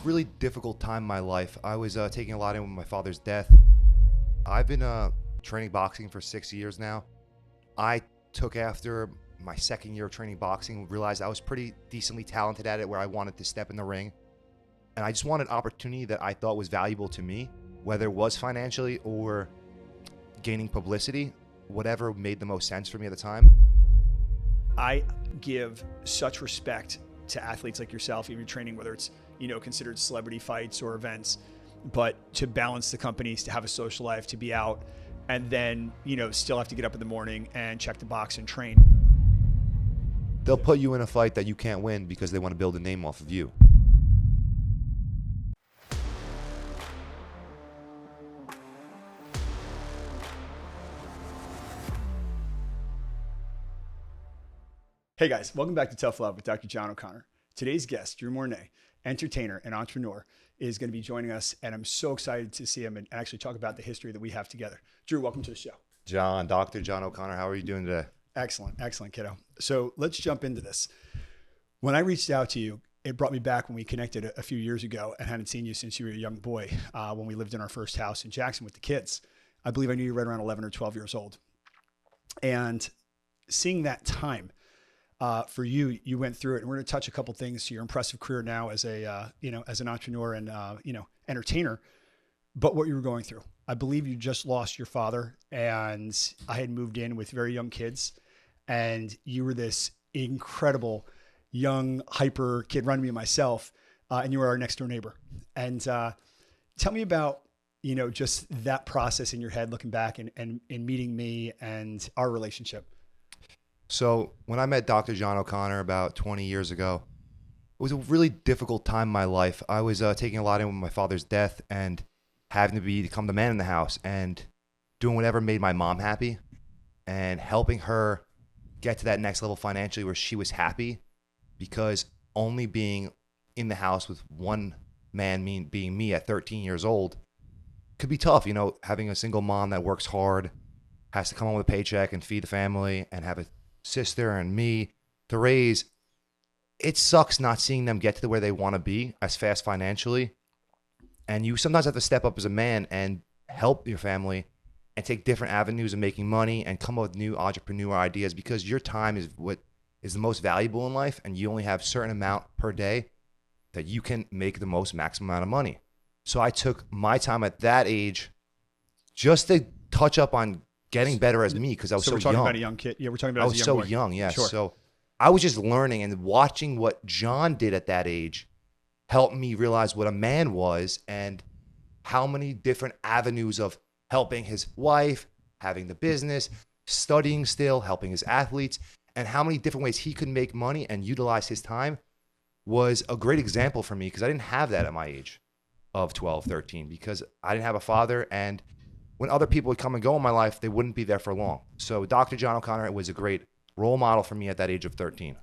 really difficult time in my life. I was taking a lot in with my father's death. I've been training boxing for 6 years now. I took after my second year of training boxing, realized I was pretty decently talented at it where I wanted to step in the ring. And I just wanted opportunity that I thought was valuable to me, whether it was financially or gaining publicity, whatever made the most sense for me at the time. I give such respect to athletes like yourself, even training, whether it's, considered celebrity fights or events, but to balance the companies, to have a social life, to be out, and then, still have to get up in the morning and check the box and train. They'll put you in a fight that you can't win because they want to build a name off of you. Hey guys, welcome back to Tough Love with Dr. John O'Connor. Today's guest, Drew Mournet, entertainer and entrepreneur, is going to be joining us, and I'm so excited to see him and actually talk about the history that we have together. Drew, welcome to the show. Dr. John O'Connor, how are you doing today? Excellent, kiddo. So let's jump into this. When I reached out to you, it brought me back when we connected a few years ago and hadn't seen you since you were a young boy when we lived in our first house in Jackson with the kids. I believe I knew you right around 11 or 12 years old. And seeing that time, for you, you went through it, and we're going to touch a couple things to your impressive career now as a, as an entrepreneur and, entertainer, but what you were going through. I believe you just lost your father, and I had moved in with very young kids, and you were this incredible young, hyper kid, running me myself, and you were our next door neighbor. And tell me about, just that process in your head, looking back and meeting me and our relationship. So when I met Dr. John O'Connor about 20 years ago, it was a really difficult time in my life. I was taking a lot in with my father's death and having to become the man in the house and doing whatever made my mom happy and helping her get to that next level financially where she was happy, because only being in the house with one man, being me at 13 years old, could be tough. Having a single mom that works hard, has to come home with a paycheck and feed the family, and have a sister and me to raise. It sucks not seeing them get to where they want to be as fast financially. And you sometimes have to step up as a man and help your family and take different avenues of making money and come up with new entrepreneur ideas, because your time is what is the most valuable in life, and you only have a certain amount per day that you can make the most maximum amount of money. So I took my time at that age just to touch up on getting better as me, because I was so young. So we're talking about a young kid. Yeah, we're talking about I was so young, yes. Sure. So I was just learning, and watching what John did at that age helped me realize what a man was and how many different avenues of helping his wife, having the business, studying still, helping his athletes, and how many different ways he could make money and utilize his time was a great example for me, because I didn't have that at my age of 12, 13, because I didn't have a father, and when other people would come and go in my life, they wouldn't be there for long. So Dr. John O'Connor was a great role model for me at that age of 13.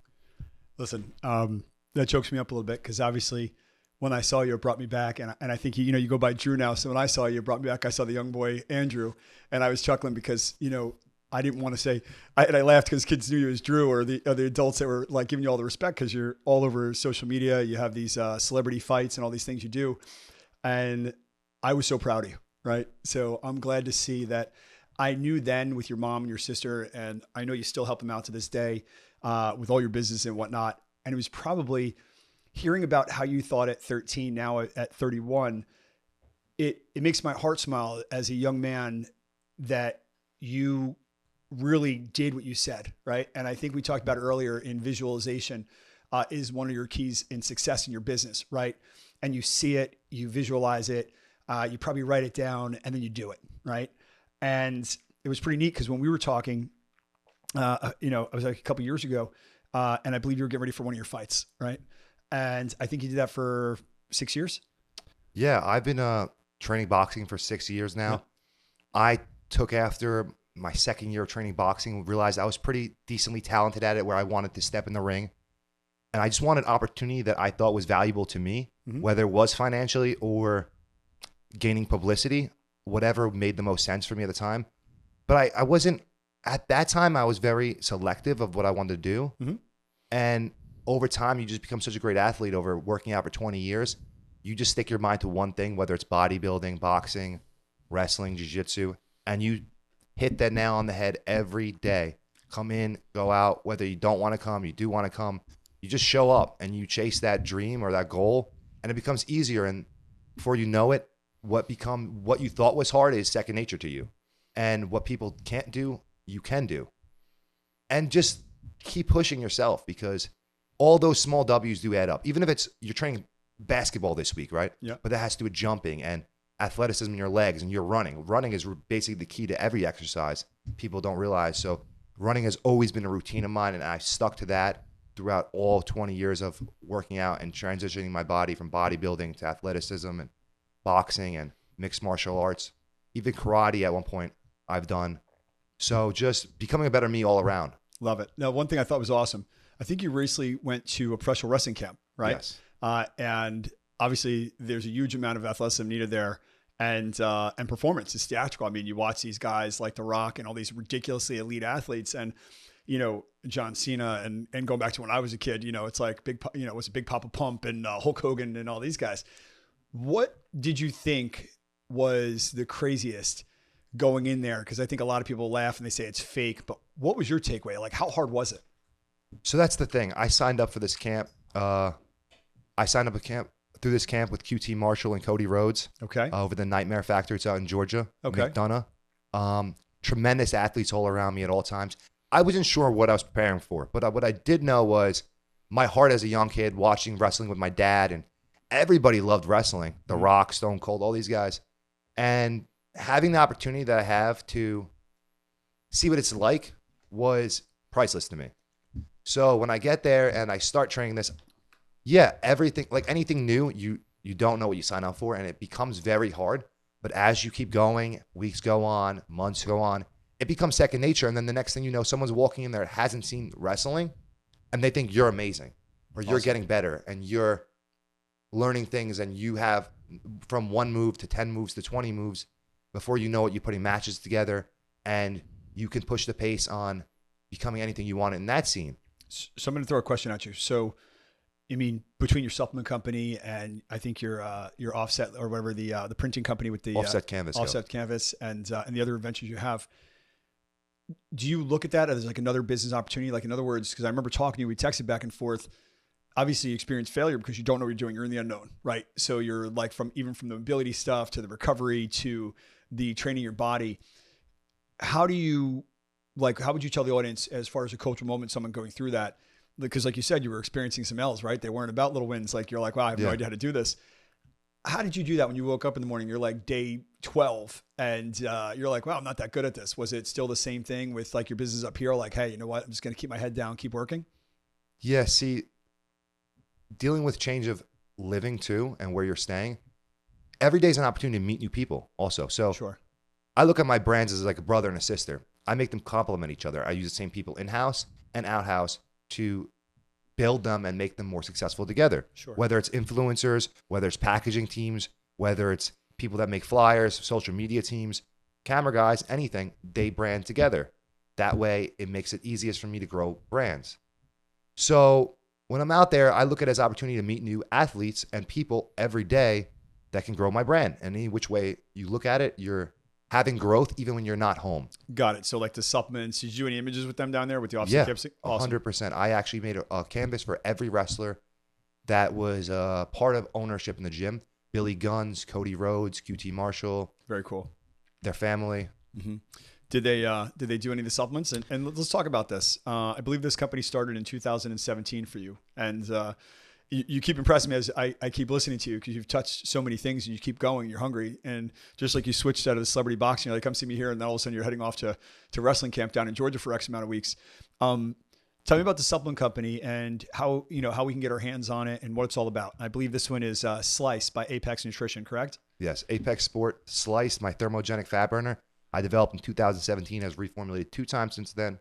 Listen, that chokes me up a little bit, because obviously when I saw you, it brought me back. And I think, you go by Drew now. So when I saw you, it brought me back. I saw the young boy, Andrew, and I was chuckling because, I didn't want to say, and I laughed because kids knew you as Drew, or the adults that were like giving you all the respect because you're all over social media. You have these celebrity fights and all these things you do. And I was so proud of you. Right. So I'm glad to see that. I knew then with your mom and your sister, and I know you still help them out to this day with all your business and whatnot. And it was probably hearing about how you thought at 13, now at 31, it makes my heart smile as a young man that you really did what you said. Right. And I think we talked about earlier in visualization is one of your keys in success in your business. Right. And you see it, you visualize it. You probably write it down, and then you do it, right? And it was pretty neat because when we were talking, it was like a couple years ago, and I believe you were getting ready for one of your fights, right? And I think you did that for 6 years. Yeah, I've been training boxing for 6 years now. Yeah. I took after my second year of training boxing, realized I was pretty decently talented at it where I wanted to step in the ring. And I just wanted opportunity that I thought was valuable to me, whether it was financially or gaining publicity, whatever made the most sense for me at the time. But I wasn't, at that time, I was very selective of what I wanted to do. And over time, you just become such a great athlete over working out for 20 years. you just stick your mind to one thing, whether it's bodybuilding, boxing, wrestling, jiu-jitsu, and you hit that nail on the head every day. Come in, go out, whether you don't want to come, you do want to come, you just show up and you chase that dream or that goal, and it becomes easier. And before you know it, what you thought was hard is second nature to you. And what people can't do, you can do. And just keep pushing yourself, because all those small W's do add up. Even if you're training basketball this week, right? Yeah. But that has to do with jumping and athleticism in your legs, and you're running. Running is basically the key to every exercise. People don't realize. So running has always been a routine of mine, and I stuck to that throughout all 20 years of working out and transitioning my body from bodybuilding to athleticism and boxing and mixed martial arts. Even karate at one point I've done. So just becoming a better me all around. Love it. Now, one thing I thought was awesome, I think you recently went to a professional wrestling camp, right? Yes. And obviously there's a huge amount of athleticism needed there, and performance is theatrical. I mean, you watch these guys like The Rock and all these ridiculously elite athletes, and, you know, John Cena and going back to when I was a kid, you know, it's like it was a Big Papa Pump and Hulk Hogan and all these guys. What did you think was the craziest going in there? Because I think a lot of people laugh and they say it's fake, but what was your takeaway? Like, how hard was it? So that's the thing. I signed up for this camp. I signed up through this camp with QT Marshall and Cody Rhodes. Okay. Over the Nightmare Factory. It's out in Georgia. Okay. McDonough. Tremendous athletes all around me at all times. I wasn't sure what I was preparing for, but what I did know was my heart as a young kid watching wrestling with my dad, and everybody loved wrestling. The Rock, Stone Cold, all these guys. And having the opportunity that I have to see what it's like was priceless to me. So when I get there and I start training this, everything, like anything new, you don't know what you sign up for, and it becomes very hard. But as you keep going, weeks go on, months go on, it becomes second nature. And then the next thing you know, someone's walking in there that hasn't seen wrestling, and they think you're amazing, or you're getting better, and you're learning things, and you have from 1 move to 10 moves to 20 moves. Before you know it, you're putting matches together, and you can push the pace on becoming anything you want in that scene. So I'm going to throw a question at you. So, I mean, between your supplement company and I think your Offset or whatever, the printing company with the Offset Canvas, and the other ventures you have, do you look at that as like another business opportunity? Like, in other words, because I remember talking to you, we texted back and forth. Obviously you experience failure because you don't know what you're doing. You're in the unknown, right? So you're like even from the mobility stuff to the recovery to the training your body. How would you tell the audience as far as a cultural moment, someone going through that? Because like you said, you were experiencing some L's, right? They weren't about little wins. Like, you're like, wow, I have no idea how to do this. How did you do that when you woke up in the morning? You're like day 12 and you're like, wow, I'm not that good at this. Was it still the same thing with like your business up here? Like, hey, you know what? I'm just going to keep my head down, keep working. Yeah. See, dealing with change of living too, and where you're staying, every day is an opportunity to meet new people also. So sure. I look at my brands as like a brother and a sister. I make them complement each other. I use the same people in-house and out-house to build them and make them more successful together. Sure. Whether it's influencers, whether it's packaging teams, whether it's people that make flyers, social media teams, camera guys, anything, they brand together. That way it makes it easiest for me to grow brands. So when I'm out there, I look at it as an opportunity to meet new athletes and people every day that can grow my brand. And any which way you look at it, you're having growth even when you're not home. Got it. So like the supplements, did you do any images with them down there with the Offset Canvas? Awesome. 100%. I actually made a canvas for every wrestler that was part of ownership in the gym. Billy Guns, Cody Rhodes, QT Marshall. Very cool. Their family. Mm-hmm. Did they do any of the supplements? And let's talk about this. I believe this company started in 2017 for you. And you keep impressing me as I keep listening to you, because you've touched so many things and you keep going. You're hungry. And just like you switched out of the celebrity boxing, you're like, come see me here. And then all of a sudden you're heading off to wrestling camp down in Georgia for X amount of weeks. Tell me about the supplement company and how we can get our hands on it and what it's all about. I believe this one is Slice by Apex Nutrition, correct? Yes. Apex Sport Slice, my thermogenic fat burner. I developed in 2017, has reformulated 2 times since then,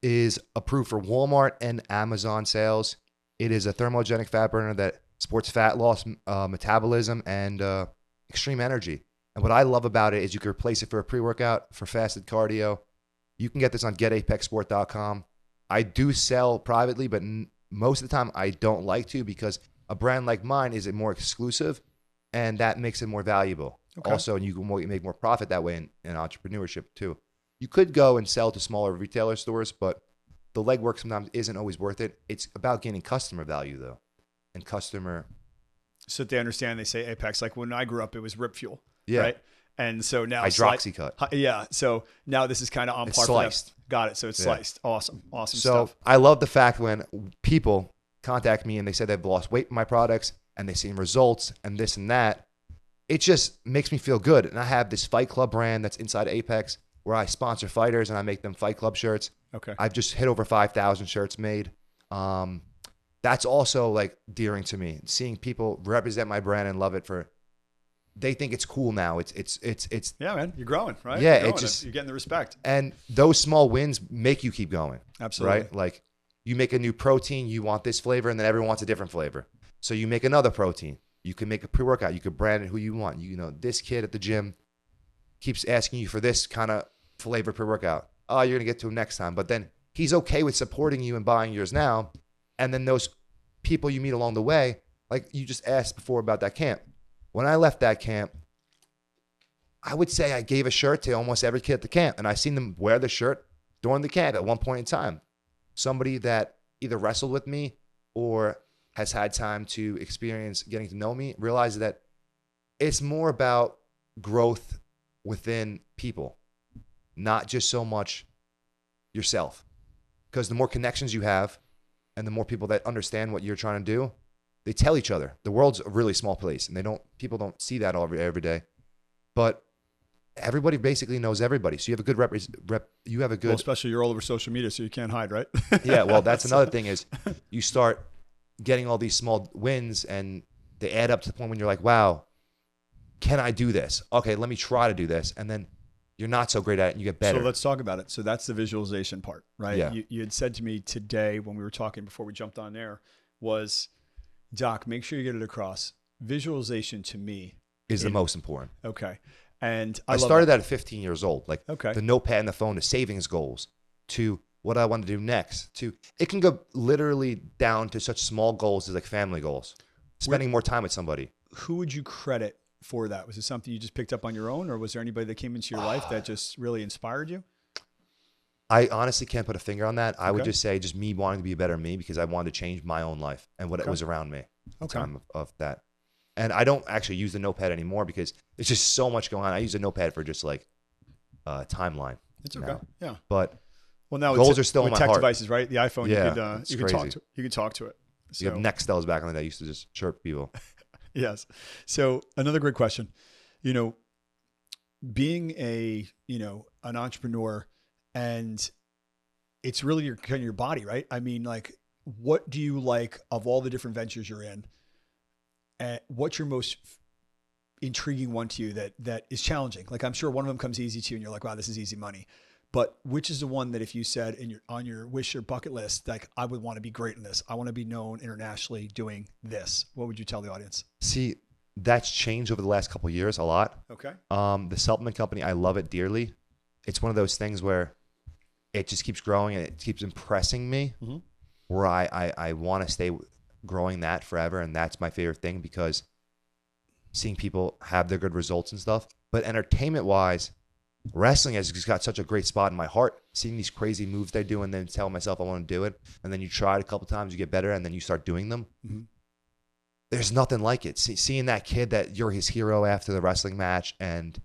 is approved for Walmart and Amazon sales. It is a thermogenic fat burner that supports fat loss, metabolism, and extreme energy. And what I love about it is you can replace it for a pre-workout, for fasted cardio. You can get this on getapexsport.com. I do sell privately, but most of the time I don't like to, because A brand like mine is more exclusive, and that makes it more valuable. Okay. Also, and you can make more profit that way in entrepreneurship too. You could go and sell to smaller retailer stores, but the legwork sometimes isn't always worth it. It's about gaining customer value though, and customer. So that they understand, they say Apex. Like when I grew up, it was Rip Fuel, Yeah. right? And so now Hydroxycut. yeah. So now this is kind of on It's par. sliced. Got it. So it's sliced. Awesome So stuff. I love the fact when people contact me and they say they've lost weight with my products and they've seen results and this and that. It just makes me feel good. And I have this Fight Club brand that's inside Apex where I sponsor fighters and I make them Fight Club shirts. Okay. I've just hit over 5,000 shirts made. That's also like dearing to me. Seeing people represent my brand and love it they think it's cool now. It's Yeah, man, you're growing, right? Yeah, you're, you're getting the respect. And those small wins make you keep going. Absolutely. Right? Like you make a new protein, you want this flavor, and then everyone wants a different flavor. So you make another protein. You can make a pre-workout. You can brand it who you want. You know, this kid at the gym keeps asking you for this kind of flavor pre-workout. Oh, you're going to get to him next time. But then he's okay with supporting you and buying yours now. And then those people you meet along the way, like you just asked before about that camp. When I left that camp, I would say I gave a shirt to almost every kid at the camp. And I seen them wear the shirt during the camp at one point in time. Somebody that either wrestled with me or has had time to experience getting to know me realizes that it's more about growth within people, not just so much yourself. Because the more connections you have and the more people that understand what you're trying to do, they tell each other. The world's a really small place, and people don't see that every day. But everybody basically knows everybody. So you have a good Well, especially you're all over social media, so you can't hide, right? Yeah, well, that's another thing is you start getting all these small wins, and they add up to the point when you're like, wow, can I do this? Okay, let me try to do this. And then you're not so great at it, and you get better. So let's talk about it. So that's the visualization part, right? Yeah. You had said to me today when we were talking before we jumped on air was, Doc, make sure you get it across. Visualization to me is the most important. Okay. And I started that at 15 years old. Like okay. The notepad and the phone to savings goals to what I want to do next to it can go literally down to such small goals as like family goals, spending more time with somebody. Who would you credit for that? Was it something you just picked up on your own, or was there anybody that came into your life that just really inspired you? I honestly can't put a finger on that. I would just say just me wanting to be a better me because I wanted to change my own life and what was around me at the time of that. And I don't actually use the notepad anymore because there's just so much going on. I use a notepad for just like timeline. It's okay. Now. Yeah. But now goals are still in with my tech heart. devices, right? The iPhone, Yeah, you can talk to it. So. You have Nextels back on that used to just chirp people. Yes. So another great question, being an entrepreneur, and it's really your body, right? I mean, like, what do you like of all the different ventures you're in? And what's your most intriguing one to you that is challenging? Like, I'm sure one of them comes easy to you and you're like, wow, this is easy money. But which is the one that if you said on your wish or bucket list, like, I would want to be great in this, I want to be known internationally doing this, what would you tell the audience? See, that's changed over the last couple of years a lot. Okay. The supplement company, I love it dearly. It's one of those things where it just keeps growing and it keeps impressing me, where I want to stay growing that forever. And that's my favorite thing because seeing people have their good results and stuff. But entertainment wise, wrestling has just got such a great spot in my heart. Seeing these crazy moves they do and then telling myself I want to do it. And then you try it a couple times, you get better, and then you start doing them. Mm-hmm. There's nothing like it. Seeing that kid that you're his hero after the wrestling match and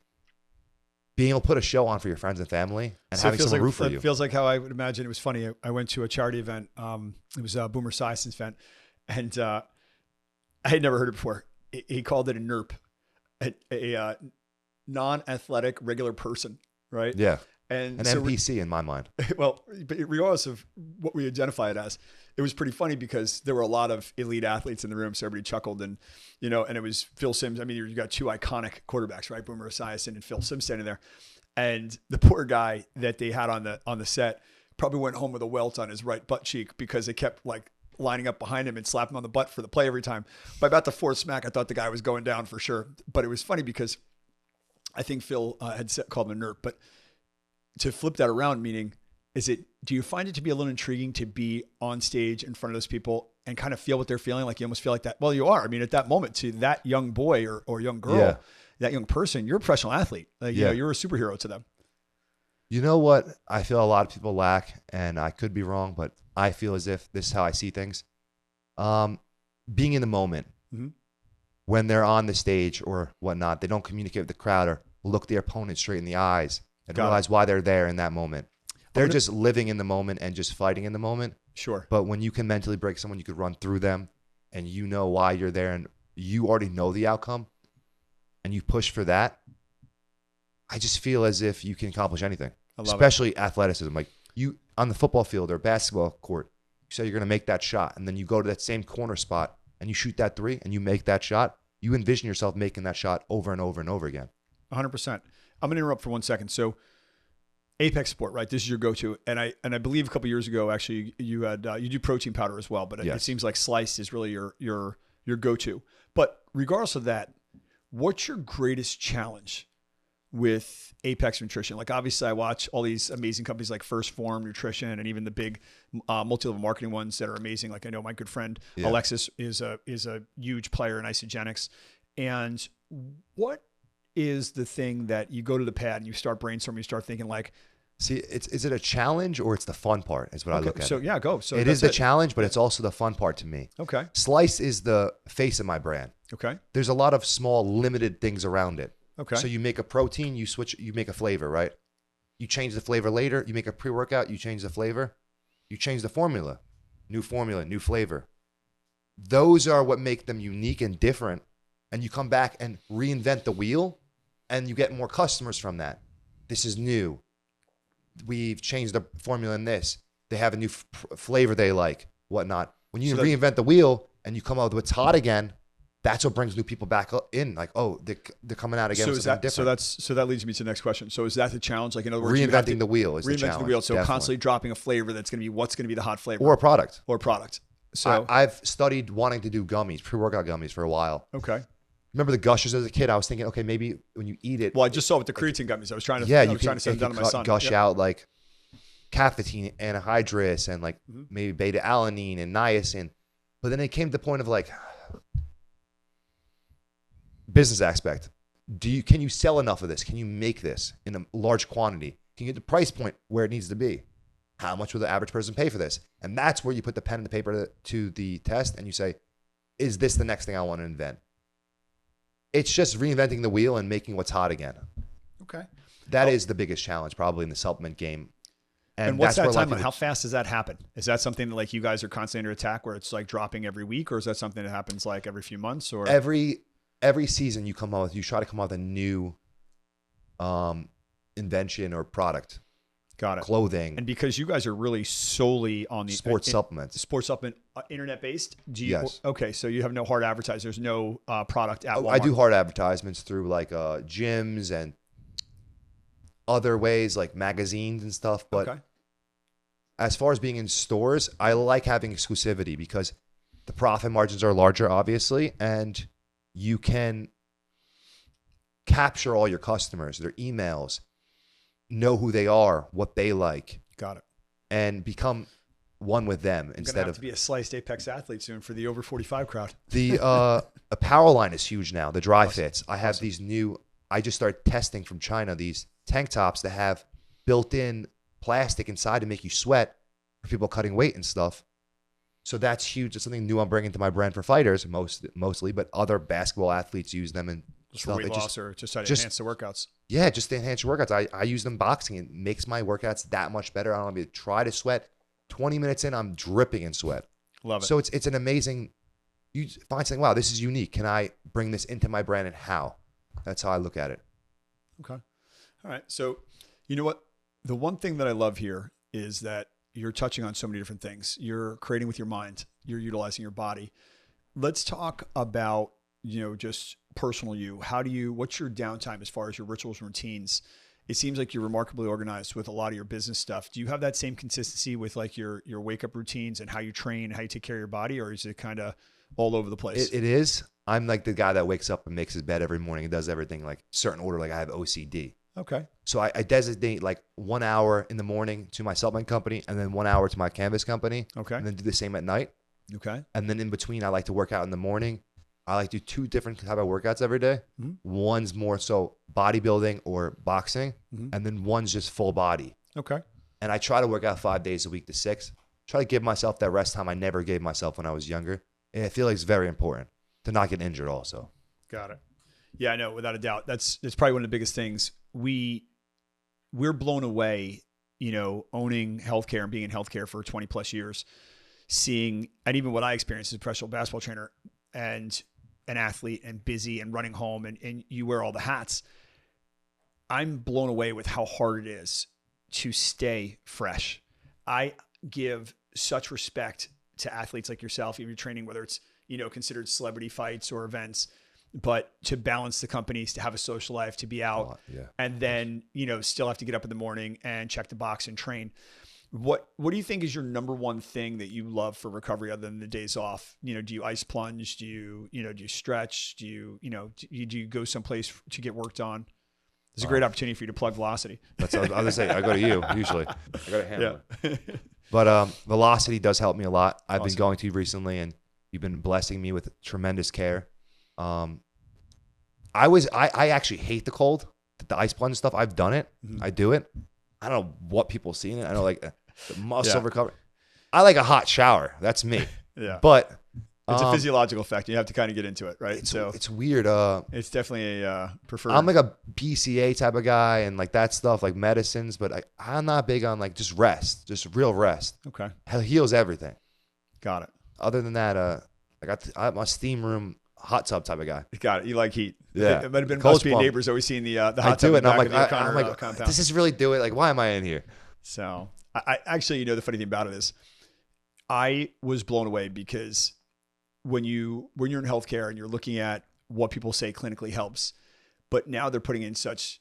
being able to put a show on for your friends and family and having someone root for you. It feels like how I would imagine. It was funny. I went to a charity event. It was a Boomer Esiason's event, and I had never heard it before. He called it a NERP, a non-athletic regular person, right? Yeah. And an NPC in my mind. Well, but regardless of what we identify it as, it was pretty funny because there were a lot of elite athletes in the room. So everybody chuckled and it was Phil Simms. I mean, you got two iconic quarterbacks, right? Boomer Esiason and Phil Simms standing there. And the poor guy that they had on the set probably went home with a welt on his right butt cheek because they kept like lining up behind him and slapping him on the butt for the play every time. By about the fourth smack, I thought the guy was going down for sure. But it was funny because I think Phil had called him a nerd, but to flip that around, meaning, do you find it to be a little intriguing to be on stage in front of those people and kind of feel what they're feeling? Like you almost feel like that. Well, you are. I mean, at that moment to that young boy or young girl, Yeah. that young person, you're a professional athlete. Like, you know, you're a superhero to them. You know what I feel a lot of people lack, and I could be wrong, but I feel as if this is how I see things. Being in the moment. Mm-hmm. When they're on the stage or whatnot, they don't communicate with the crowd or look their opponent straight in the eyes and realize why they're there in that moment. They're just living in the moment and just fighting in the moment. Sure. But when you can mentally break someone, you could run through them and you know why you're there and you already know the outcome and you push for that. I just feel as if you can accomplish anything, especially athleticism. Like you on the football field or basketball court, you say you're going to make that shot and then you go to that same corner spot and you shoot that 3 and you make that shot, you envision yourself making that shot over and over and over again. 100%. I'm going to interrupt for 1 second. So Apex Sport, right? This is your go-to. And I believe a couple of years ago, actually, you had, you do protein powder as well, but it seems like Sliced is really your go-to. But regardless of that, what's your greatest challenge with Apex Nutrition? Like obviously I watch all these amazing companies like First Form Nutrition and even the big multi-level marketing ones that are amazing. Like I know my good friend Alexis is a huge player in isogenics. And what is the thing that you go to the pad and you start brainstorming, you start thinking like, see, is it a challenge or it's the fun part is what I look at. So yeah, go. So it is the challenge, but it's also the fun part to me. Okay. Slice is the face of my brand. Okay. There's a lot of small limited things around it. Okay. So you make a protein, you make a flavor, right? You change the flavor later. You make a pre-workout, you change the flavor. You change the formula, new flavor. Those are what make them unique and different. And you come back and reinvent the wheel and you get more customers from that. This is new. We've changed the formula in this. They have a new flavor they like, whatnot. When you reinvent the wheel and you come out with what's hot again, that's what brings new people back in. Like, oh, they're coming out again with something different. So that leads me to the next question. So is that the challenge? Like in other words, reinventing the wheel is the challenge. Reinventing the wheel. So definitely. Constantly dropping a flavor that's going to be what's going to be the hot flavor. Or a product. So I've studied wanting to do gummies, pre-workout gummies for a while. Okay. Remember the Gushers as a kid? I was thinking, okay, maybe when you eat it. Well, I just saw with the creatine gummies. I was trying to set them down to my son. Gush out like caffeine, anhydrous, and like maybe beta alanine and niacin. But then it came to the point of like business aspect. Can you sell enough of this? Can you make this in a large quantity? Can you get the price point where it needs to be? How much will the average person pay for this? And that's where you put the pen and the paper to the test and you say, is this the next thing I want to invent? It's just reinventing the wheel and making what's hot again. Okay. That is the biggest challenge probably in the supplement game. And what's that timeline? How fast does that happen? Is that something that like you guys are constantly under attack where it's like dropping every week, or is that something that happens like every few months? Or every season you try to come out with a new invention or product. Got it. Clothing. And because you guys are really solely on the sports supplements, internet based. Yes. Okay. So you have no hard advertising. There's no product at Walmart. I do hard advertisements through like gyms and other ways like magazines and stuff. But as far as being in stores, I like having exclusivity because the profit margins are larger, obviously, and you can capture all your customers, their emails, know who they are, what they like. Got it. And become one with them instead of to be a Sliced Apex athlete soon for the over 45 crowd. The apparel line is huge now. The dry fits. I have these new. I just started testing from China these tank tops that have built-in plastic inside to make you sweat for people cutting weight and stuff. So that's huge. It's something new I'm bringing to my brand for fighters mostly, but other basketball athletes use them and just stuff. For weight loss or just to enhance the workouts. Yeah, just to enhance your workouts. I use them boxing. It makes my workouts that much better. I don't have to try to sweat. 20 minutes in, I'm dripping in sweat. Love it. So it's an amazing. You find something. Wow, this is unique. Can I bring this into my brand and how? That's how I look at it. Okay. All right. So you know what? The one thing that I love here is that you're touching on so many different things. You're creating with your mind. You're utilizing your body. Let's talk about, just personal you. What's your downtime as far as your rituals and routines? It seems like you're remarkably organized with a lot of your business stuff. Do you have that same consistency with like your wake up routines and how you train, how you take care of your body, or is it kind of all over the place? It is. I'm like the guy that wakes up and makes his bed every morning and does everything like certain order. Like I have OCD. Okay. So I designate like 1 hour in the morning to my supplement company and then 1 hour to my canvas company. Okay. And then do the same at night. Okay. And then in between, I like to work out in the morning. I like to do 2 different type of workouts every day. One's more so bodybuilding or boxing, and then one's just full body. Okay. And I try to work out 5 days a week to 6. Try to give myself that rest time I never gave myself when I was younger. And I feel like it's very important to not get injured also. Got it. Yeah, I know, without a doubt. That's probably one of the biggest things. We're blown away, owning healthcare and being in healthcare for 20 plus years, seeing, and even what I experienced as a professional basketball trainer and an athlete and busy and running home and you wear all the hats. I'm blown away with how hard it is to stay fresh. I give such respect to athletes like yourself, even training, whether it's, considered celebrity fights or events, but to balance the companies, to have a social life, to be out, and then, still have to get up in the morning and check the box and train. What do you think is your number one thing that you love for recovery other than the days off? Do you ice plunge? Do you stretch? Do you go someplace to get worked on? It's a great opportunity for you to plug Velocity. That's what I was going to say. I go to you usually. I go to Hamlin. Yeah. But Velocity does help me a lot. I've been going to you recently, and you've been blessing me with tremendous care. I actually hate the cold, the ice plunge stuff. I've done it. I do it. I don't know what people see in it. I know the muscle recovery. I like a hot shower. That's me. Yeah. But it's a physiological effect. You have to kind of get into it, right? It's weird. It's definitely a preferred. I'm like a BCA type of guy and like that stuff, like medicines, but I'm not big on like just rest, just real rest. Okay. It heals everything. Got it. Other than that, I'm a steam room hot tub type of guy. Got it. You like heat. Yeah. It might have been must be neighbors always seeing the hot tub. I do it, and I'm like, compound. Does this really do it? Like, why am I in here? So I actually, the funny thing about it is I was blown away because when you're in healthcare and you're looking at what people say clinically helps, but now they're putting in such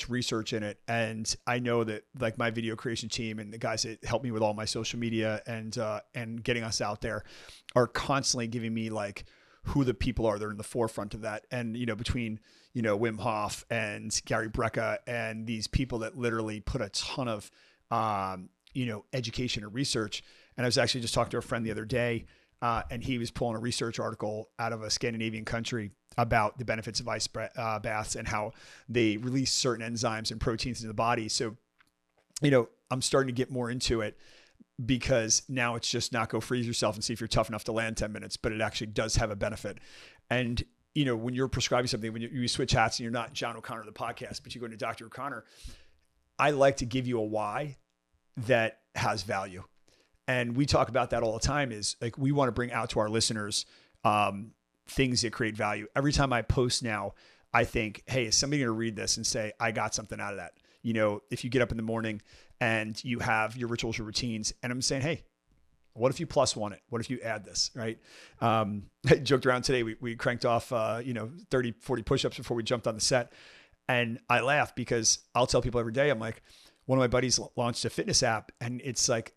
research in it. And I know that like my video creation team and the guys that help me with all my social media and getting us out there are constantly giving me like who the people are that are in the forefront of that. And, between, Wim Hof and Gary Brecka and these people that literally put a ton of, education and research. And I was actually just talking to a friend the other day, and he was pulling a research article out of a Scandinavian country about the benefits of ice baths and how they release certain enzymes and proteins into the body. So, I'm starting to get more into it because now it's just not go freeze yourself and see if you're tough enough to land 10 minutes, but it actually does have a benefit. And, when you're prescribing something, when you switch hats and you're not John O'Connor of the podcast, but you go to Dr. O'Connor, I like to give you a why that has value. And we talk about that all the time is like, we want to bring out to our listeners things that create value. Every time I post now, I think, hey, is somebody going to read this and say, I got something out of that? If you get up in the morning and you have your rituals, your routines, and I'm saying, hey, what if you plus one it? What if you add this, right? I joked around today. We cranked off, 30, 40 push-ups before we jumped on the set. And I laugh because I'll tell people every day, I'm like, one of my buddies launched a fitness app and it's like,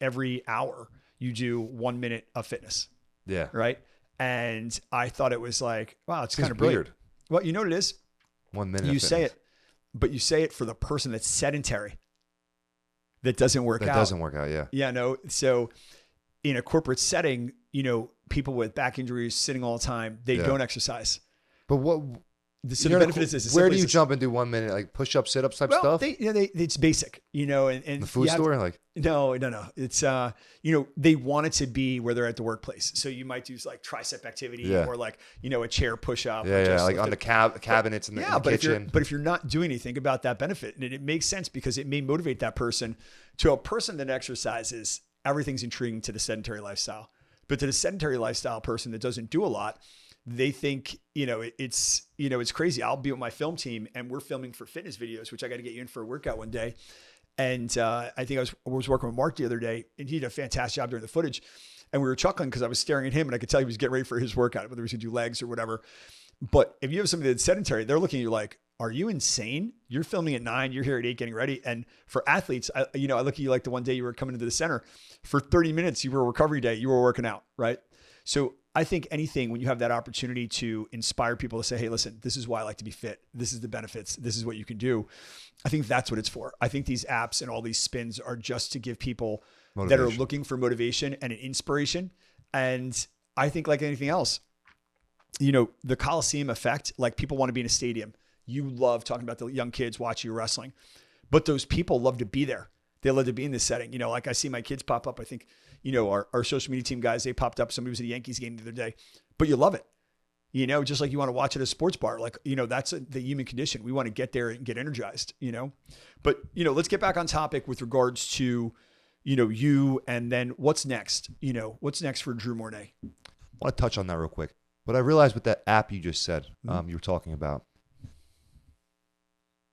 every hour you do 1 minute of fitness. Yeah. Right. And I thought it was like, wow, it's kind of weird. Well, you know what it is? 1 minute. You say it, but you say it for the person that's sedentary, that doesn't work out. That doesn't work out. Yeah. Yeah. No. So in a corporate setting, people with back injuries sitting all the time, they don't exercise. But what? So the benefit is this. Where do you jump and do 1 minute, like push-ups, sit-ups type stuff? It's basic, and the food store, No. It's, they want it to be where they're at the workplace. So you might do like tricep activity or like, a chair push-up. Yeah. Like on the cabinets in the kitchen. But if you're not doing anything about that benefit, and it makes sense because it may motivate that person. To a person that exercises, everything's intriguing to the sedentary lifestyle. But to the sedentary lifestyle person that doesn't do a lot, they think, it's crazy. I'll be with my film team and we're filming for fitness videos, which I got to get you in for a workout one day. And I think I was working with Mark the other day and he did a fantastic job during the footage. And we were chuckling because I was staring at him and I could tell he was getting ready for his workout, whether he was going to do legs or whatever. But if you have somebody that's sedentary, they're looking at you like, are you insane? You're filming at 9, you're here at 8 getting ready. And for athletes, I look at you like the one day you were coming into the center for 30 minutes, you were a recovery day, you were working out, right? So I think anything when you have that opportunity to inspire people to say, hey, listen, this is why I like to be fit. This is the benefits. This is what you can do. I think that's what it's for. I think these apps and all these spins are just to give people that are looking for motivation and an inspiration And I think like anything else, you know, the Coliseum effect, like people want to be in a stadium. You love talking about the young kids watching you wrestling, but those people love to be there. They love to be in this setting. You know, like I see my kids pop up. I think, you know, our social media team guys, they popped up. Somebody was at a Yankees game the other day, but you love it. You know, just like you want to watch at a sports bar. Like, you know, that's the human condition. We want to get there and get energized, you know. But, you know, let's get back on topic with regards to, you know, you and then what's next? You know, what's next for Drew Mournet? I want to touch on that real quick. But I realized with that app you just said, you were talking about,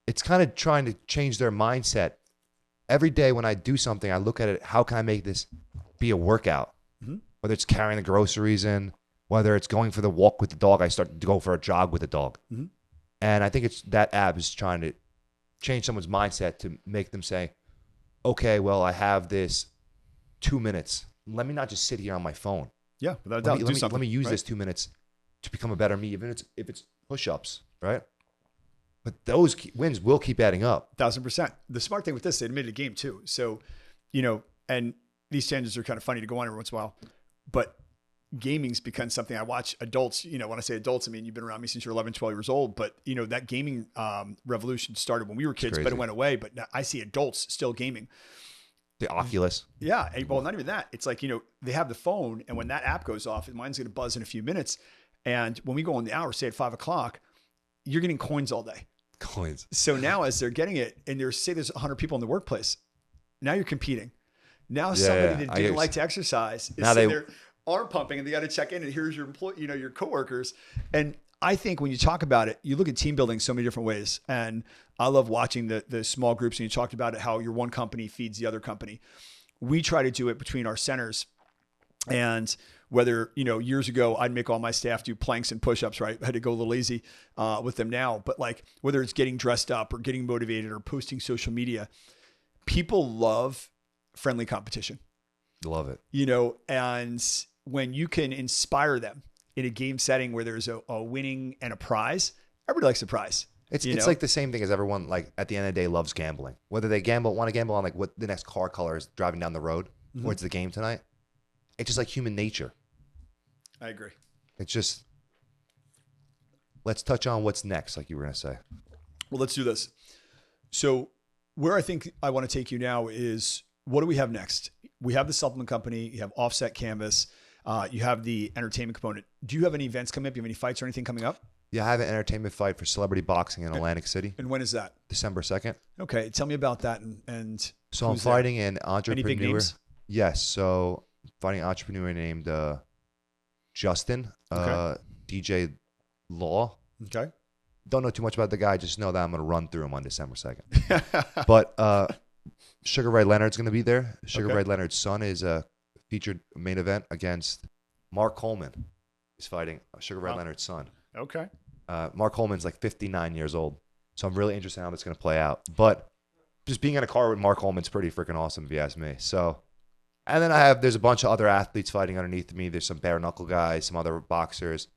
it's kind of trying to change their mindset. Every day when I do something, I look at it, how can I make this be a workout? Whether it's carrying the groceries in, whether it's going for the walk with the dog, I start to go for a jog with the dog. And I think it's that app is trying to change someone's mindset to make them say, okay, well, I have this 2 minutes. Let me not just sit here on my phone. Yeah, without a doubt. Let me use this 2 minutes to become a better me, even if it's push-ups, right? But those wins will keep adding up. 1,000%. The smart thing with this, they admitted a game too. So, you know, and these tangents are kind of funny to go on every once in a while, but gaming's become something I watch adults, you know, when I say adults, I mean, you've been around me since you're 11, 12 years old, but you know, that gaming revolution started when we were kids, but it went away. But now I see adults still gaming. The Oculus. Yeah. Well, not even that. It's like, you know, they have the phone and when that app goes off, mine's going to buzz in a few minutes. And when we go on the hour, say at 5 o'clock, you're getting coins all day. Coins. So now as they're getting it and say there's 100 people in the workplace, now you're competing. Now somebody that didn't like to exercise is sitting there arm pumping and they got to check in and here's your employee, you know, your coworkers. And I think when you talk about it, you look at team building so many different ways. And I love watching the small groups. And you talked about it, how your one company feeds the other company. We try to do it between our centers. And whether, you know, years ago, I'd make all my staff do planks and push-ups, right? I had to go a little lazy with them now. But like whether it's getting dressed up or getting motivated or posting social media, people love friendly competition. Love it. You know, and when you can inspire them in a game setting where there's a winning and a prize, everybody likes a prize. It's like the same thing as everyone, like at the end of the day, loves gambling. Whether they want to gamble on like what the next car color is driving down the road or it's the game tonight. It's just like human nature. I agree. It's just, let's touch on what's next, like you were going to say. Well, let's do this. So where I think I want to take you now is, what do we have next? We have the supplement company. You have Offset Canvas. You have the entertainment component. Do you have any events coming up? Do you have any fights or anything coming up? Yeah, I have an entertainment fight for celebrity boxing in Atlantic City. And when is that? December 2nd. Okay. Tell me about that. And so I'm fighting an entrepreneur. Any big names? Yes. So fighting an entrepreneur named Justin, DJ Law. Okay. Don't know too much about the guy. Just know that I'm going to run through him on December 2nd. But Sugar Ray Leonard's going to be there. Sugar Ray Leonard's son is a featured main event against Mark Coleman. He's fighting Sugar Ray Leonard's son. Okay. Mark Coleman's like 59 years old. So I'm really interested in how that's going to play out. But just being in a car with Mark Coleman's pretty freaking awesome, if you ask me. So, and then there's a bunch of other athletes fighting underneath me. There's some bare knuckle guys, some other boxers.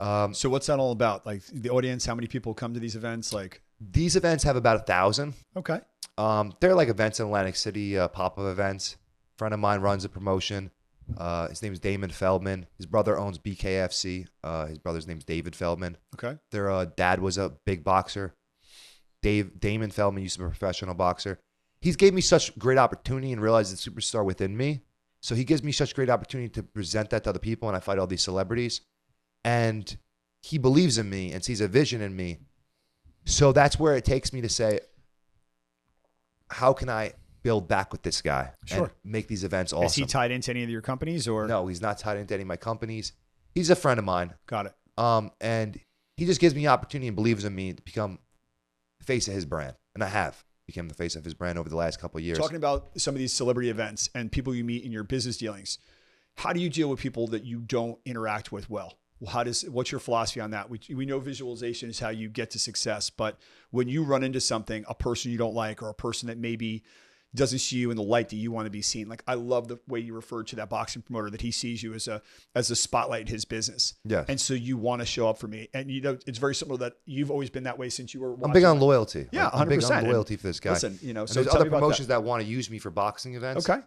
So what's that all about? Like the audience, how many people come to these events? Like these events have about 1,000. Okay. They're like events in Atlantic City, pop-up events. A friend of mine runs a promotion. His name is Damon Feldman. His brother owns BKFC. His brother's name's David Feldman. Okay. Their dad was a big boxer. Damon Feldman used to be a professional boxer. He's gave me such great opportunity and realized the superstar within me. So he gives me such great opportunity to present that to other people, and I fight all these celebrities. And he believes in me and sees a vision in me. So that's where it takes me to say, how can I build back with this guy and make these events awesome? Is he tied into any of your companies or? No, he's not tied into any of my companies. He's a friend of mine. Got it. And he just gives me opportunity and believes in me to become the face of his brand. And I have become the face of his brand over the last couple of years. Talking about some of these celebrity events and people you meet in your business dealings, how do you deal with people that you don't interact with well? What's your philosophy on that? We know visualization is how you get to success, but when you run into something, a person you don't like, or a person that maybe doesn't see you in the light that you want to be seen. Like I love the way you referred to that boxing promoter, that he sees you as a spotlight in his business. Yes. And so you want to show up for me. And you know, it's very similar that you've always been that way since you were watching. I'm big on loyalty. Yeah, 100%. I'm big on loyalty for this guy. Listen, you know, and so there's other promotions that want to use me for boxing events. Okay.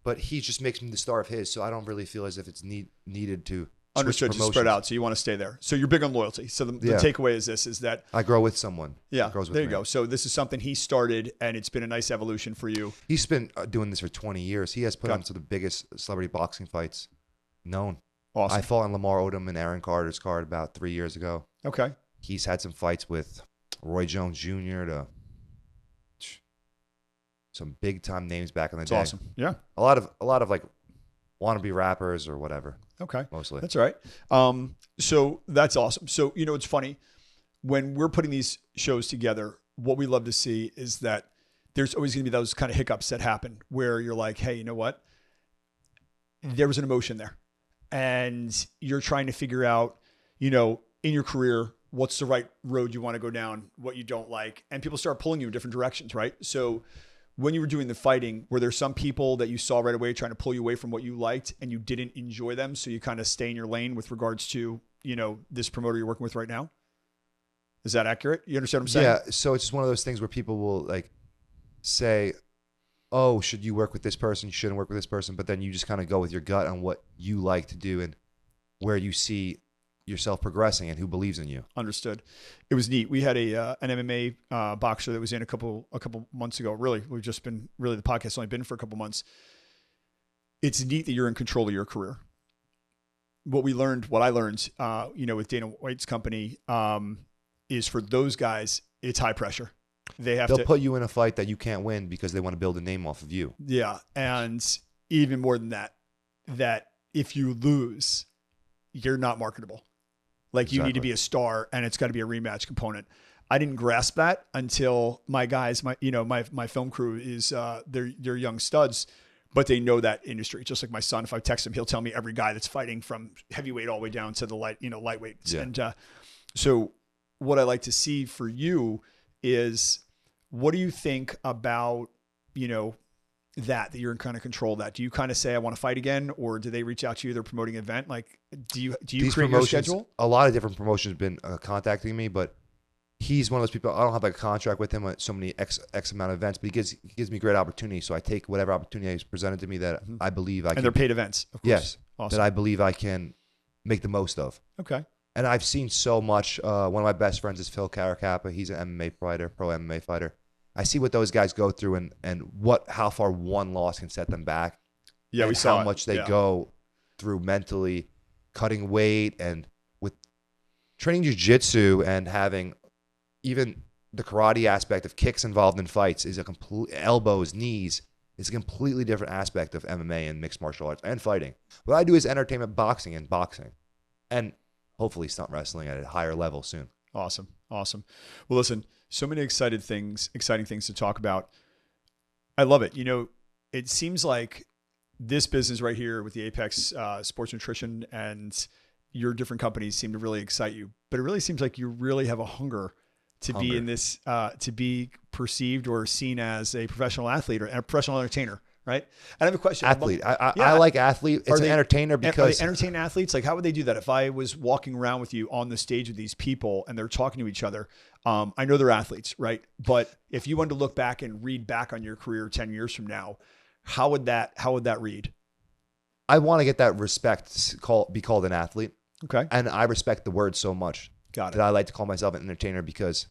but he just makes me the star of his. So I don't really feel as if it's needed to Understood. Just spread out. So you want to stay there. So you're big on loyalty. So the takeaway is this, is that I grow with someone. Yeah. Grows with There you me. go. So this is something he started and it's been a nice evolution for you. He's been doing this for 20 years. He has put on some of the biggest celebrity boxing fights known. Awesome. I fought in Lamar Odom and Aaron Carter's card about 3 years ago. Okay. He's had some fights with Roy Jones Jr. to some big time names back in the day. Awesome. Yeah. A lot of like wannabe rappers or whatever. Okay. Mostly. That's all right. So that's awesome. So, it's funny when we're putting these shows together, what we love to see is that there's always going to be those kind of hiccups that happen where you're like, hey, you know what? There was an emotion there and you're trying to figure out, in your career, what's the right road you want to go down, what you don't like, and people start pulling you in different directions, right? So when you were doing the fighting, were there some people that you saw right away trying to pull you away from what you liked and you didn't enjoy them? So you kind of stay in your lane with regards to, this promoter you're working with right now? Is that accurate? You understand what I'm saying? Yeah. So it's just one of those things where people will like say, oh, should you work with this person? You shouldn't work with this person. But then you just kind of go with your gut on what you like to do and where you see yourself progressing and who believes in you. Understood. It was neat. We had an MMA boxer that was in a couple months ago. Really, the podcast's only been for a couple months. It's neat that you're in control of your career. What I learned, with Dana White's company, is for those guys, it's high pressure. They'll put you in a fight that you can't win because they want to build a name off of you. Yeah. And even more than that if you lose, you're not marketable. Like you need to be a star and it's got to be a rematch component. I didn't grasp that until my guys, my film crew is, they're young studs, but they know that industry. Just like my son, if I text him, he'll tell me every guy that's fighting from heavyweight all the way down to the lightweight. Yeah. And so what I like to see for you is, what do you think about, that you're in kind of control of that? Do you kind of say, I want to fight again? Or do they reach out to you? They're promoting an event. Like, do you create your schedule? A lot of different promotions have been contacting me, but he's one of those people. I don't have like a contract with him on so many X amount of events, but he gives me great opportunity. So I take whatever opportunity is presented to me that I believe I can. And they're paid events, of course. Yes. Awesome. That I believe I can make the most of. Okay. And I've seen so much. One of my best friends is Phil Caracappa. He's an MMA fighter, pro MMA fighter. I see what those guys go through and how far one loss can set them back. Yeah, we saw how much they go through mentally, cutting weight, and with training jiu-jitsu and having even the karate aspect of kicks involved in fights is a complete elbows, knees. It's a completely different aspect of MMA and mixed martial arts and fighting. What I do is entertainment boxing and hopefully stunt wrestling at a higher level soon. Awesome. Well, listen, so many exciting things to talk about. I love it. It seems like this business right here with the Apex Sports Nutrition and your different companies seem to really excite you, but it really seems like you really have a hunger to be in this, to be perceived or seen as a professional athlete or a professional entertainer. Right. And I have a question. Athlete. I like athlete. It's an entertainer because. Are they entertain athletes? Like, how would they do that? If I was walking around with you on the stage with these people and they're talking to each other, I know they're athletes, right? But if you wanted to look back and read back on your career 10 years from now, how would that read? I want to get that respect, be called an athlete. Okay. And I respect the word so much. Got it. That I like to call myself an entertainer because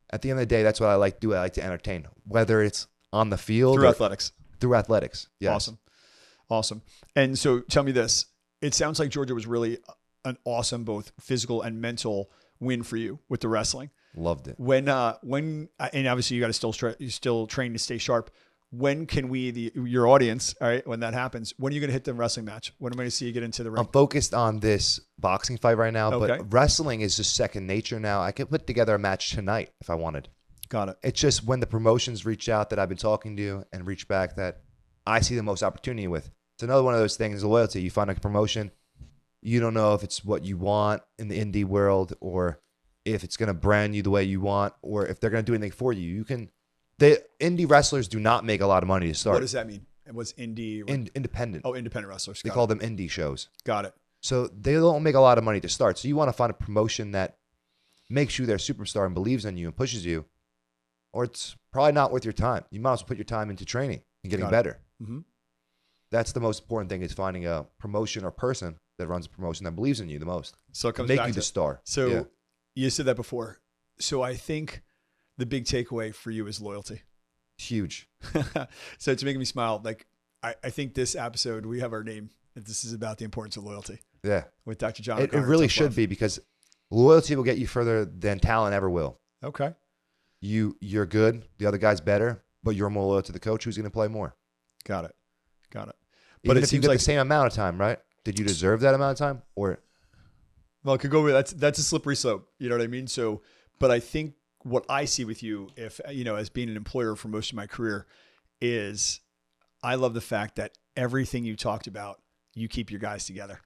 at the end of the day, that's what I like to do. I like to entertain, whether it's on the field through athletics. Through athletics. Yes. Awesome. And so tell me this, it sounds like Georgia was really an awesome, both physical and mental win for you with the wrestling. Loved it. When, and obviously you got to still train to stay sharp. When can your audience, all right, when that happens, when are you going to hit the wrestling match? When am I going to see you get into the ring? I'm focused on this boxing fight right now, Okay. But wrestling is just second nature now. I could put together a match tonight if I wanted. Got it. It's just when the promotions reach out that I've been talking to and reach back that I see the most opportunity with. It's another one of those things, loyalty. You find a promotion, you don't know if it's what you want in the indie world or if it's going to brand you the way you want or if they're going to do anything for you. The indie wrestlers do not make a lot of money to start. What does that mean? What's indie? Independent. Oh, independent wrestlers. They call them indie shows. Got it. So they don't make a lot of money to start. So you want to find a promotion that makes you their superstar and believes in you and pushes you, or it's probably not worth your time. You might as well put your time into training and getting better. Mm-hmm. That's the most important thing, is finding a promotion or person that runs a promotion that believes in you the most. So it comes Make back you to the star. So Yeah. you said that before. So I think the big takeaway for you is loyalty. Huge. So it's making me smile. Like I think this episode, we have our name. This is about the importance of loyalty Yeah. with Dr. John. It O'Connor, really Tough should Love. be, because loyalty will get you further than talent ever will. Okay. You're good. The other guy's better, but you're more loyal to the coach who's going to play more. Got it. But But even it if you seems get like the same amount of time, right? Did you deserve that amount of time? Or well, it could go with that's a slippery slope. You know what I mean? So, but I think what I see with you, if as being an employer for most of my career, is I love the fact that everything you talked about, you keep your guys together,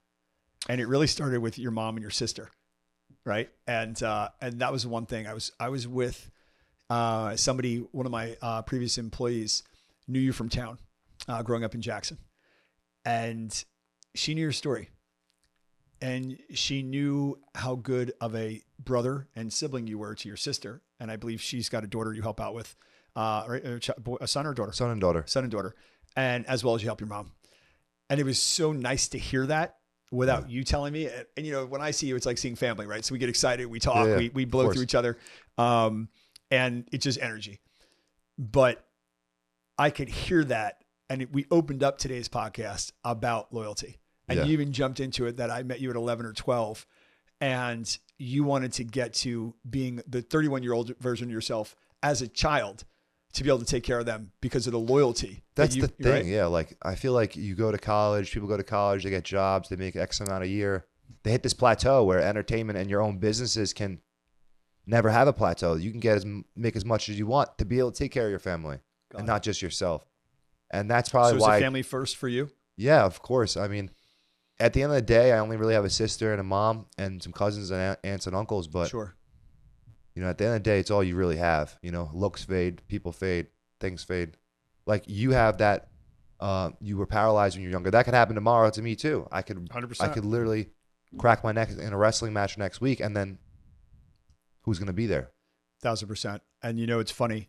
and it really started with your mom and your sister, right? And that was one thing. I was with somebody, one of my previous employees, knew you from town, growing up in Jackson, and she knew your story. And she knew how good of a brother and sibling you were to your sister. And I believe she's got a daughter you help out with, right? A son or daughter? son and daughter. Son and daughter. And as well as you help your mom. And it was so nice to hear that without you telling me. And when I see you, it's like seeing family, right? So we get excited, we talk, we blow through each other. And it's just energy. But I could hear that. And we opened up today's podcast about loyalty. And you even jumped into it that I met you at 11 or 12, and you wanted to get to being the 31-year-old version of yourself as a child to be able to take care of them because of the loyalty. That's the thing. Right? Yeah. Like, I feel like you go to college, people go to college, they get jobs, they make X amount a year. They hit this plateau where entertainment and your own businesses can never have a plateau. You can make as much as you want to be able to take care of your family and not just yourself. And that's probably why. So is family first for you? Yeah, of course. I mean, at the end of the day, I only really have a sister and a mom and some cousins and aunts and uncles. But, sure. At the end of the day, it's all you really have. Looks fade, people fade, things fade. Like, you have that, you were paralyzed when you were younger. That could happen tomorrow to me too. 100%. I could literally crack my neck in a wrestling match next week, and then who's going to be there? 1,000%. And it's funny.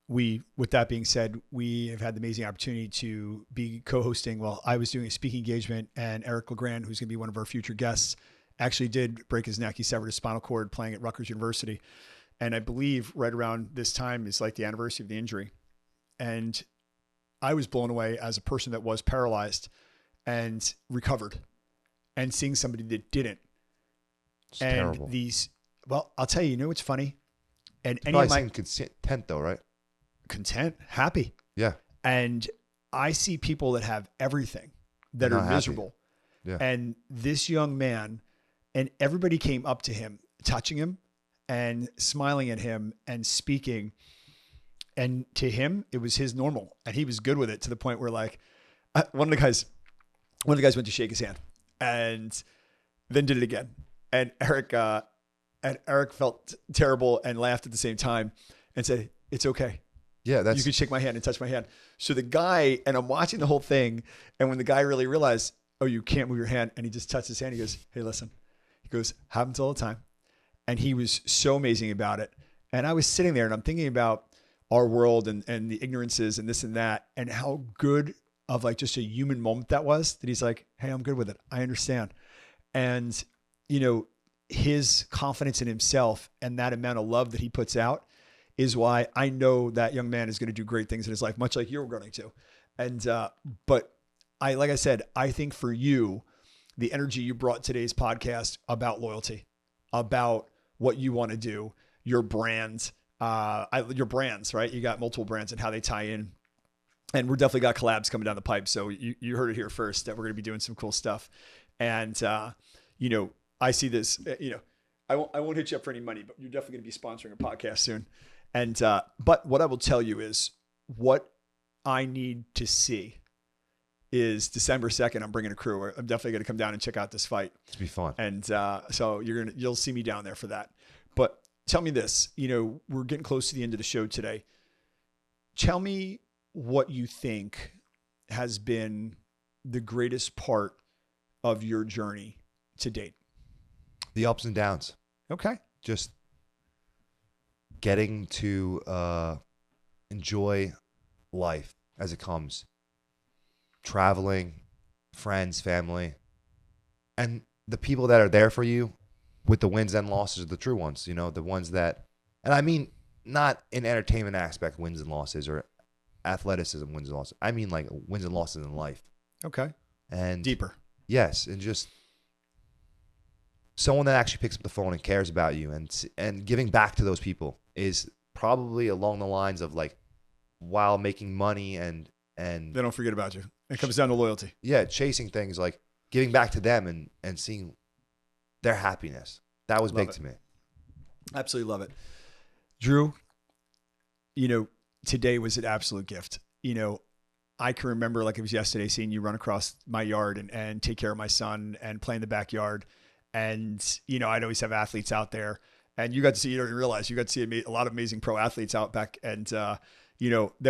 With that being said, we have had the amazing opportunity to be co-hosting. Well, I was doing a speaking engagement, and Eric LeGrand, who's going to be one of our future guests, actually did break his neck. He severed his spinal cord playing at Rutgers University. And I believe right around this time is like the anniversary of the injury. And I was blown away as a person that was paralyzed and recovered, and seeing somebody that didn't. It's terrible. I'll tell you, what's funny? And any Probably of my seem content though, right? content, happy. Yeah. And I see people that have everything that Not are happy. miserable. Yeah. And this young man, and everybody came up to him, touching him and smiling at him and speaking. And to him, it was his normal, and he was good with it, to the point where, like, one of the guys went to shake his hand and then did it again. And Eric felt terrible and laughed at the same time and said, "It's okay. Yeah, You could shake my hand and touch my hand." So the guy, and I'm watching the whole thing, and when the guy really realized, "Oh, you can't move your hand," and he just touched his hand, he goes, "Hey, listen." He goes, "Happens all the time." And he was so amazing about it. And I was sitting there and I'm thinking about our world and the ignorances and this and that, and how good of like just a human moment that was, that he's like, "Hey, I'm good with it. I understand." And, his confidence in himself and that amount of love that he puts out is why I know that young man is going to do great things in his life, much like you're going to. And, but like I said, I think for you, the energy you brought today's podcast about loyalty, about what you want to do, your brands, your brands, right? You got multiple brands and how they tie in. And we're definitely got collabs coming down the pipe. So you heard it here first, that we're going to be doing some cool stuff. And, I see this, I won't hit you up for any money, but you're definitely going to be sponsoring a podcast soon. And, but what I will tell you is, what I need to see is December 2nd, I'm bringing a crew. I'm definitely going to come down and check out this fight. It's be fun. And, so you'll see me down there for that. But tell me this, we're getting close to the end of the show today. Tell me what you think has been the greatest part of your journey to date. The ups and downs. Okay. Just getting to enjoy life as it comes. traveling, friends, family, and the people that are there for you with the wins and losses are the true ones, the ones that, and I mean, not in entertainment aspect, wins and losses, or athleticism, wins and losses. I mean, like wins and losses in life. Okay. And Deeper. yes. And just someone that actually picks up the phone and cares about you, and giving back to those people is probably along the lines of like, while making money and they don't forget about you. It comes down to loyalty. Yeah. Chasing things, like giving back to them and seeing their happiness. That was big to me. Absolutely love it. Drew, today was an absolute gift. I can remember like it was yesterday seeing you run across my yard and take care of my son and play in the backyard. And, I'd always have athletes out there, and you got to see, you don't even realize, you got to see a lot of amazing pro athletes out back, and, that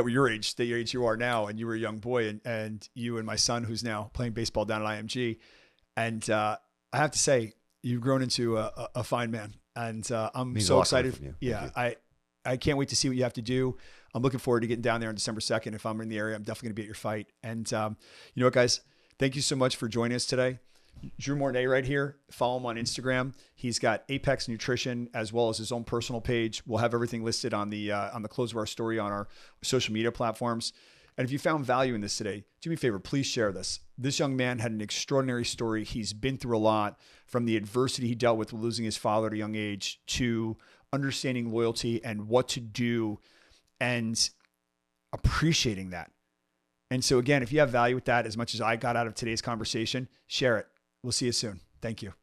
were your age, the age you are now. And you were a young boy, and you and my son, who's now playing baseball down at IMG. And I have to say, you've grown into a fine man, and I'm so excited. Yeah. I can't wait to see what you have to do. I'm looking forward to getting down there on December 2nd. If I'm in the area, I'm definitely gonna be at your fight. And you know what, guys, thank you so much for joining us today. Drew Mournet right here. Follow him on Instagram. He's got Apex Nutrition as well as his own personal page. We'll have everything listed on the close of our story on our social media platforms. And if you found value in this today, do me a favor, please share this. This young man had an extraordinary story. He's been through a lot, from the adversity he dealt with losing his father at a young age to understanding loyalty and what to do and appreciating that. And so again, if you have value with that, as much as I got out of today's conversation, share it. We'll see you soon. Thank you.